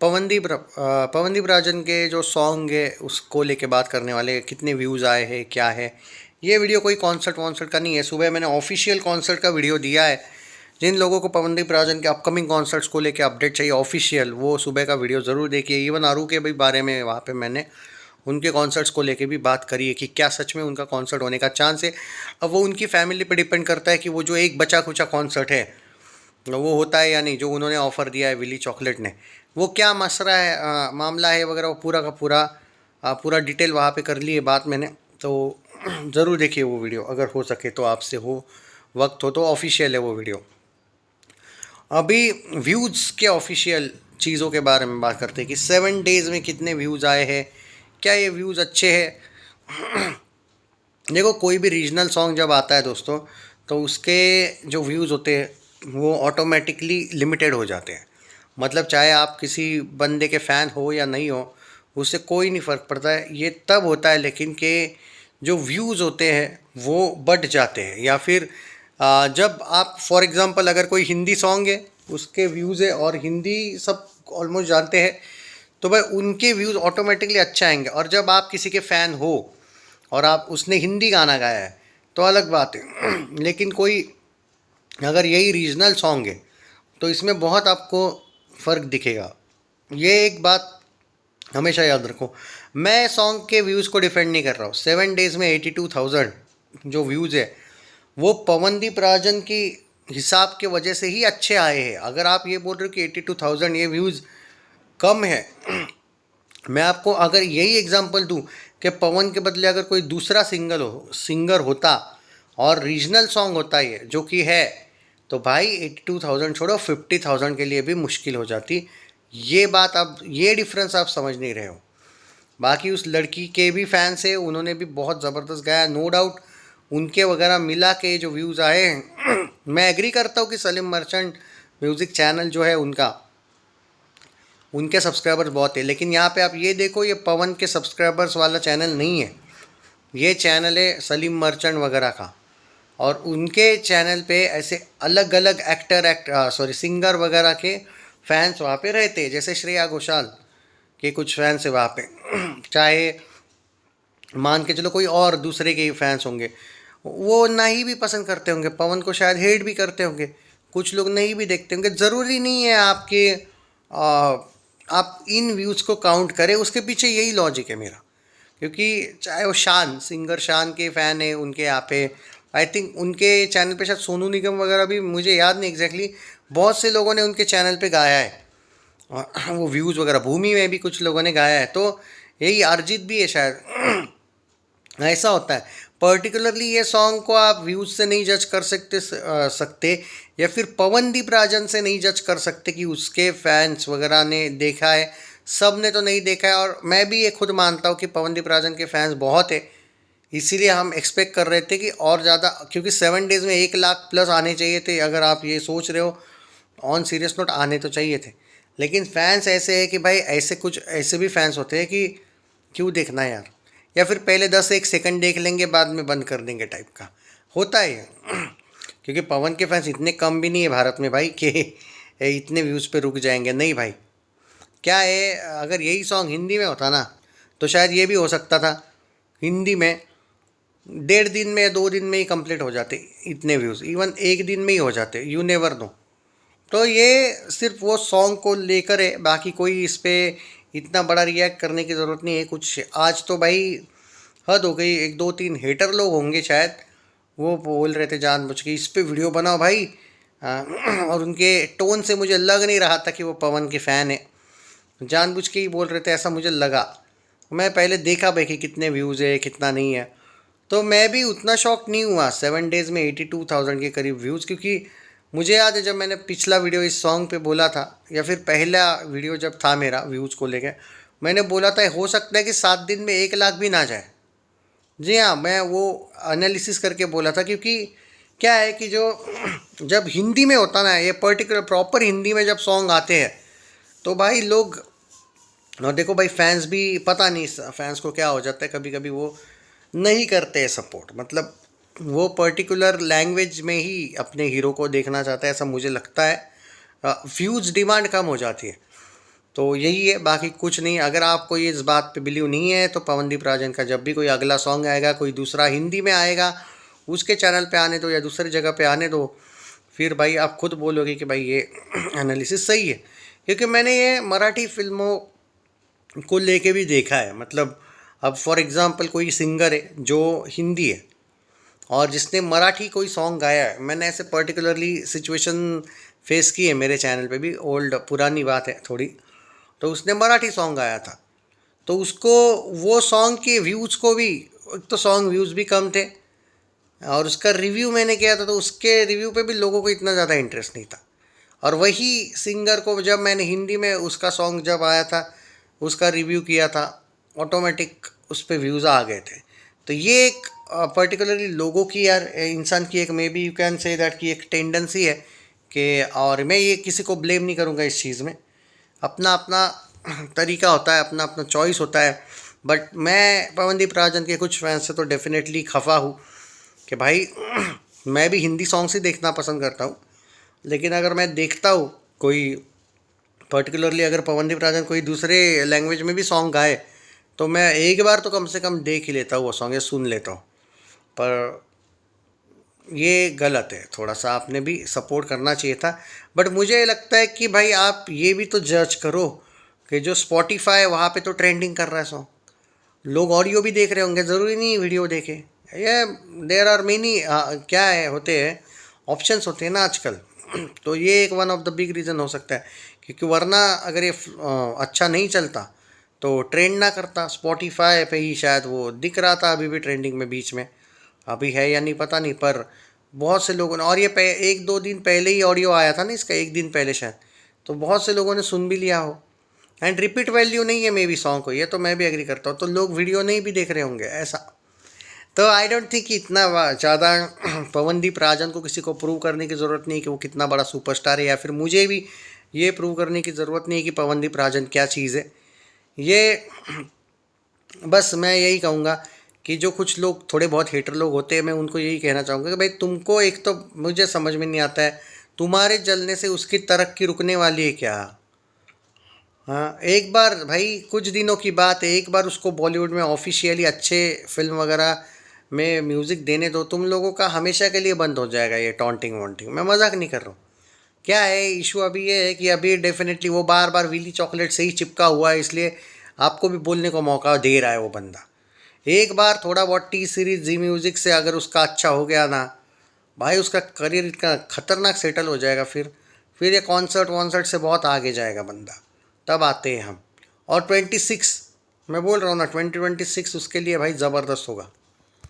पवनदीप राजन के जो सॉन्ग है उसको लेके बात करने वाले, कितने व्यूज़ आए हैं क्या है। ये वीडियो कोई कॉन्सर्ट वॉन्सर्ट का नहीं है। सुबह मैंने ऑफिशियल कॉन्सर्ट का वीडियो दिया है। जिन लोगों को पवनदीप राजन के अपकमिंग कॉन्सर्ट्स को लेके अपडेट चाहिए ऑफिशियल, वो सुबह का वीडियो ज़रूर देखिए। इवन आरू के भी बारे में वहाँ पे मैंने उनके कॉन्सर्ट्स को लेके भी बात करी है कि क्या सच में उनका कॉन्सर्ट होने का चांस है। अब वो उनकी फैमिली पे डिपेंड करता है कि वो जो एक बचा खुचा कॉन्सर्ट है वो होता है या नहीं, जो उन्होंने ऑफ़र दिया है विली चॉकलेट ने, वो क्या मसला है, मामला है वगैरह, वो पूरा का पूरा पूरा डिटेल वहाँ पे कर ली है बात मैंने। तो ज़रूर देखिए वो वीडियो, अगर हो सके तो, आपसे हो वक्त हो तो। ऑफिशियल है वो वीडियो। अभी व्यूज़ के ऑफिशियल चीज़ों के बारे में बात करते हैं कि 7 डेज़ में कितने व्यूज़ आए हैं, क्या ये व्यूज़ अच्छे हैं। देखो, कोई भी रीजनल सॉन्ग जब आता है दोस्तों, तो उसके जो व्यूज़ होते हैं वो ऑटोमेटिकली लिमिटेड हो जाते हैं। मतलब चाहे आप किसी बंदे के फ़ैन हो या नहीं हो, उससे कोई नहीं फ़र्क पड़ता है। ये तब होता है लेकिन कि जो व्यूज़ होते हैं वो बढ़ जाते हैं, या फिर जब आप फॉर एग्ज़ाम्पल अगर कोई हिंदी सॉन्ग है, उसके व्यूज़ है और हिंदी सब ऑलमोस्ट जानते हैं, तो भाई उनके व्यूज़ ऑटोमेटिकली अच्छा आएंगे। और जब आप किसी के फ़ैन हो और आप उसने हिंदी गाना गाया है तो अलग बात है। लेकिन कोई अगर यही रीजनल सॉन्ग है तो इसमें बहुत आपको फ़र्क दिखेगा। ये एक बात हमेशा याद रखो। मैं सॉन्ग के व्यूज़ को डिफेंड नहीं कर रहा हूँ। 7 डेज़ में 82,000 जो व्यूज़ है वो पवनदीप राजन की हिसाब के वजह से ही अच्छे आए हैं। अगर आप ये बोल रहे हो कि 82,000 ये व्यूज़ कम है, मैं आपको अगर यही एग्जांपल दूं कि पवन के बदले अगर कोई दूसरा सिंगर होता और रीजनल सॉन्ग होता ये जो कि है, तो भाई 82,000 छोड़ो 50,000 के लिए भी मुश्किल हो जाती। ये बात आप, ये डिफरेंस आप समझ नहीं रहे हो। बाकी उस लड़की के भी फैंस है, उन्होंने भी बहुत ज़बरदस्त गाया, नो डाउट। उनके वगैरह मिला के जो व्यूज़ आए हैं मैं एग्री करता हूँ कि सलीम मर्चेंट म्यूज़िक चैनल जो है उनका, उनके सब्सक्राइबर्स बहुत है। लेकिन यहाँ पे आप ये देखो, ये पवन के सब्सक्राइबर्स वाला चैनल नहीं है, ये चैनल है सलीम मर्चेंट वगैरह का। और उनके चैनल पे ऐसे अलग अलग सिंगर वगैरह के फैंस वहाँ पे रहते हैं। जैसे श्रेया घोषाल के कुछ फैंस है वहाँ पे चाहे मान के चलो कोई और दूसरे के फैंस होंगे, वो नहीं भी पसंद करते होंगे पवन को, शायद हेट भी करते होंगे, कुछ लोग नहीं भी देखते होंगे। ज़रूरी नहीं है आपके आप इन व्यूज़ को काउंट करें, उसके पीछे यही लॉजिक है मेरा। क्योंकि चाहे वो सिंगर शान के फ़ैन है, उनके यहाँ पे आई थिंक उनके चैनल पे शायद सोनू निगम वगैरह भी, मुझे याद नहीं एग्जैक्टली, बहुत से लोगों ने उनके चैनल पे गाया है। और वो व्यूज़ वगैरह भूमि में भी कुछ लोगों ने गाया है, तो यही अरिजीत भी है शायद। ऐसा होता है। पर्टिकुलरली ये सॉन्ग को आप व्यूज़ से नहीं जज कर सकते, या फिर पवनदीप राजन से नहीं जज कर सकते कि उसके फैंस वगैरह ने देखा है। सब ने तो नहीं देखा है, और मैं भी ये खुद मानता हूँ कि पवनदीप राजन के फैंस बहुत है। इसीलिए हम एक्सपेक्ट कर रहे थे कि और ज़्यादा, क्योंकि 7 डेज़ में 1 लाख प्लस आने चाहिए थे। अगर आप ये सोच रहे हो ऑन सीरियस नोट, आने तो चाहिए थे। लेकिन फैंस ऐसे है कि भाई, ऐसे भी फैंस होते हैं कि क्यों देखना है यार, या फिर पहले 10 एक सेकंड देख लेंगे बाद में बंद कर देंगे टाइप का होता है ये। क्योंकि पवन के फैंस इतने कम भी नहीं है भारत में भाई कि इतने व्यूज़ पे रुक जाएंगे, नहीं भाई। क्या है, अगर यही सॉन्ग हिंदी में होता ना तो शायद ये भी हो सकता था। हिंदी में 1.5 दिन में या 2 दिन में ही कंप्लीट हो जाते इतने व्यूज़, इवन 1 दिन में ही हो जाते, यू नेवर नो। तो ये सिर्फ वो सॉन्ग को लेकर है, बाकी कोई इस पर इतना बड़ा रिएक्ट करने की ज़रूरत नहीं है कुछ। आज तो भाई हद हो गई, 1 2 3 हेटर लोग होंगे शायद, वो बोल रहे थे जानबूझ के इस पे वीडियो बनाओ भाई। और उनके टोन से मुझे लग नहीं रहा था कि वो पवन के फ़ैन है, जानबूझ के ही बोल रहे थे, ऐसा मुझे लगा। मैं पहले देखा भाई कि कितने व्यूज़ है कितना नहीं है, तो मैं भी उतना शॉक नहीं हुआ 7 डेज़ में 82,000 के करीब व्यूज़। क्योंकि मुझे याद है जब मैंने पिछला वीडियो इस सॉन्ग पे बोला था, या फिर पहला वीडियो जब था मेरा व्यूज़ को लेकर, मैंने बोला था हो सकता है कि 7 दिन में 1 लाख भी ना जाए। जी हाँ, मैं वो एनालिसिस करके बोला था। क्योंकि क्या है कि जो जब हिंदी में होता ना, ये पर्टिकुलर प्रॉपर हिंदी में जब सॉन्ग आते हैं, तो भाई लोग, और देखो भाई फैंस भी, पता नहीं फैंस को क्या हो जाता है, कभी कभी वो नहीं करते हैं सपोर्ट। मतलब वो पर्टिकुलर लैंग्वेज में ही अपने हीरो को देखना चाहता है, ऐसा मुझे लगता है। व्यूज़ डिमांड कम हो जाती है। तो यही है, बाकी कुछ नहीं। अगर आपको ये इस बात पे बिलीव नहीं है तो पवनदीप राजन का जब भी कोई अगला सॉन्ग आएगा, कोई दूसरा हिंदी में आएगा, उसके चैनल पे आने दो या दूसरी जगह पे आने दो, फिर भाई आप खुद बोलोगे कि भाई ये एनालिसिस सही है। क्योंकि मैंने ये मराठी फिल्मों को लेके भी देखा है। मतलब अब फॉर एग्ज़ाम्पल कोई सिंगर है जो हिंदी है और जिसने मराठी कोई सॉन्ग गाया है, मैंने ऐसे पर्टिकुलरली सिचुएशन फेस की है मेरे चैनल पे भी, ओल्ड पुरानी बात है थोड़ी। तो उसने मराठी सॉन्ग गाया था, तो उसको वो सॉन्ग के व्यूज़ को भी, एक तो सॉन्ग व्यूज़ भी कम थे और उसका रिव्यू मैंने किया था तो उसके रिव्यू पे भी लोगों को इतना ज़्यादा इंटरेस्ट नहीं था। और वही सिंगर को जब मैंने हिंदी में उसका सॉन्ग जब आया था उसका रिव्यू किया था, ऑटोमेटिक उस पर व्यूज़ आ गए थे। तो ये एक पर्टिकुलरली लोगों की, यार इंसान की एक, may be you can say that की एक टेंडेंसी है कि, और मैं ये किसी को ब्लेम नहीं करूँगा इस चीज़ में, अपना अपना तरीका होता है, अपना अपना चॉइस होता है। बट मैं पवनदीप राजन के कुछ फैंस से तो डेफिनेटली खफा हूँ कि भाई मैं भी हिंदी सॉन्ग्स ही देखना पसंद करता हूँ, लेकिन अगर मैं देखता हूँ कोई पर्टिकुलरली अगर पवनदीप राजन कोई दूसरे लैंग्वेज में भी सॉन्ग गाए तो मैं एक बार तो कम से कम देख ही लेता हूँ वो सॉन्ग या सुन लेता हूँ। पर ये गलत है, थोड़ा सा आपने भी सपोर्ट करना चाहिए था। बट मुझे लगता है कि भाई आप ये भी तो जज करो कि जो स्पॉटिफाई है वहाँ पे तो ट्रेंडिंग कर रहा है सॉन्ग, लोग ऑडियो भी देख रहे होंगे, ज़रूरी नहीं वीडियो देखे। ये देयर आर मेनी, क्या है, होते हैं ऑप्शंस होते हैं ना आजकल। तो ये एक one of the big reason हो सकता है, क्योंकि वरना अगर ये अच्छा नहीं चलता तो ट्रेंड ना करता। स्पॉटिफाई पे ही शायद वो दिख रहा था अभी भी ट्रेंडिंग में, बीच में, अभी है या नहीं पता नहीं, पर बहुत से लोगों ने, और ये एक दो दिन पहले ही ऑडियो आया था ना इसका, एक दिन पहले शायद, तो बहुत से लोगों ने सुन भी लिया हो। एंड रिपीट वैल्यू नहीं है मे बी सॉन्ग को, ये तो मैं भी एग्री करता हूँ, तो लोग वीडियो नहीं भी देख रहे होंगे ऐसा। तो आई डोंट थिंक इतना ज़्यादा पवनदीप राजन को किसी को प्रूव करने की ज़रूरत नहीं कि वो कितना बड़ा सुपरस्टार है, या फिर मुझे भी ये प्रूव करने की ज़रूरत नहीं है कि पवनदीप राजन क्या चीज़ है। ये बस मैं यही कहूँगा कि जो कुछ लोग थोड़े बहुत हेटर लोग होते हैं, मैं उनको यही कहना चाहूँगा कि भाई तुमको, एक तो मुझे समझ में नहीं आता है, तुम्हारे जलने से उसकी तरक्की रुकने वाली है क्या? हाँ, एक बार भाई, कुछ दिनों की बात है, एक बार उसको बॉलीवुड में ऑफिशियली अच्छे फिल्म वगैरह में म्यूज़िक देने दो, तुम लोगों का हमेशा के लिए बंद हो जाएगा ये टॉन्टिंग वॉन्टिंग। मैं मजाक नहीं कर रहा हूँ। क्या है इशू अभी ये है कि अभी डेफिनेटली वो बार बार विली चॉकलेट से ही चिपका हुआ है, इसलिए आपको भी बोलने को मौका दे रहा है वो बंदा। एक बार थोड़ा बहुत टी सीरीज जी म्यूज़िक से अगर उसका अच्छा हो गया ना भाई, उसका करियर इतना खतरनाक सेटल हो जाएगा, फिर ये कॉन्सर्ट वॉन्सर्ट से बहुत आगे जाएगा बंदा। तब आते हैं हम। और 26, मैं बोल रहा हूँ ना, 2026 उसके लिए भाई ज़बरदस्त होगा।